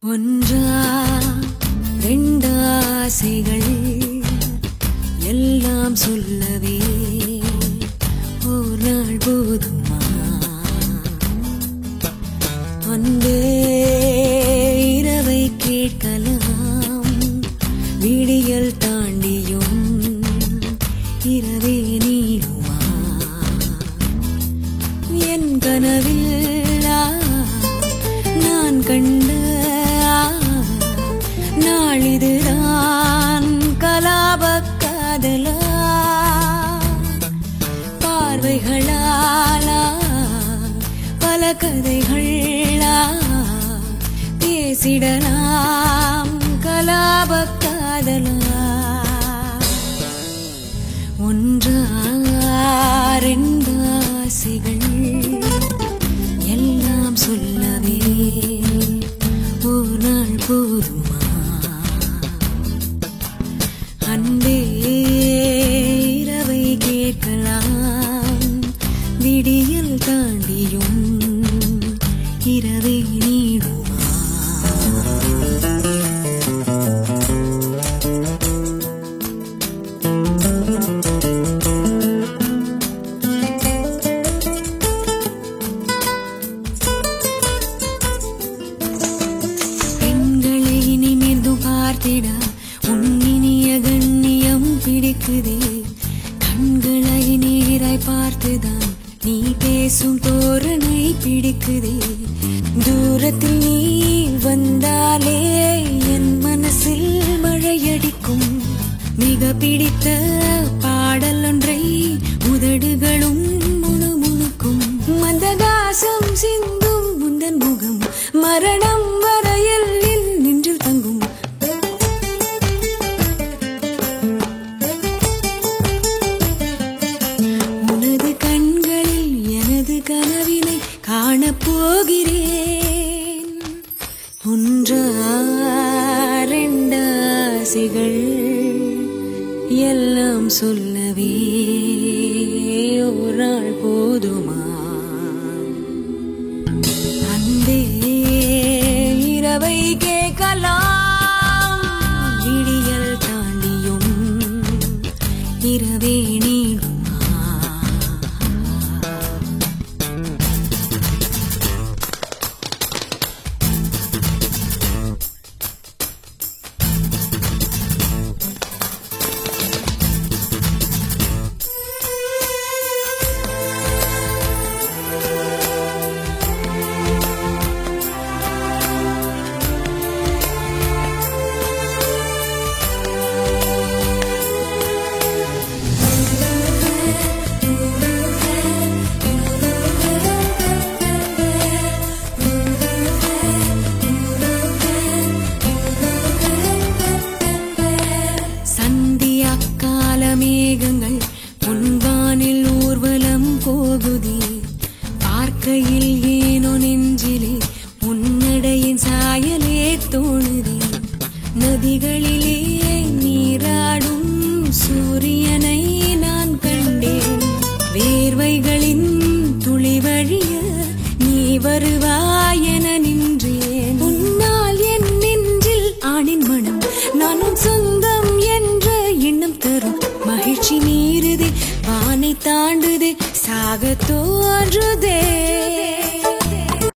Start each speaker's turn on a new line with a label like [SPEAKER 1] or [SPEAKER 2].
[SPEAKER 1] ஒன்றா ரெண்டாசைகள் எல்லாம் சொல்லவே ஒரு நாள் போதுமா? அன்பே இரவை கேட்கலாம், விடியல் தாண்டியும் இரவே நீடுமா? என் கனவில் நான் கண்ட நாளிதுதான் கலாப காதலா? பார்வைகளாலா பல கதைகளா பேசிடலாம் கலாப காதலா? ஒன்றா ரெண்டாசைகள் எல்லாம் சொல்லவே ஒரு நாள் போதுமா? அன்பே இரவை கேட்கலாம், விடியல் தாண்டியும் இரவை நீடுமா? பெண்களை இனிமேல் பார்த்திட உன்னினிய கண்ணியம் பிடிக்குதே. கண்களை நீராய் பார்த்துதான் நீ பேசும் தோரணை பிடிக்குதே. தூரத்தில் நீ வந்தாலே என் மனசில் மழையடிக்கும். மிக பிடித்த பாடல் ஒன்றை உதடுகளும் முணுமுணுக்கும். மந்தகாசம் சிந்தும் முந்தன் முகம் மரணம் வரையில் நின்று தங்கும். உனது கண்களில் எனது கனவினை காணப்போகிறேன். ஒன்றா ரெண்டாசைகள் எல்லாம் சொல்லவே ஒரு நாள் போதுமா? அன்பே இரவை கேட்கலாம், விடியல் தாண்டியும் இரவே நீடுமா? மேகங்கள் பொன்வானில் ஊர்வலம் போகுதே. பார்க்கையில் ஏனோ நெஞ்சிலே உன்னடையின் சாயலே தோணுதே. நதிகளிலே நீராடும் சூரியனை நான் கண்டேன். வேர்வைகளின் துளி வழிய நீ வருவாய் என நின்றேன். உன்னால் என் நெஞ்சில் ஆணின் மனம் நானும் சொந்தம் என்ற எண்ணம் தரும். மகிழ்ச்சி மீறுதே, வானை தாண்டுதே, சாக தோன்றுதே.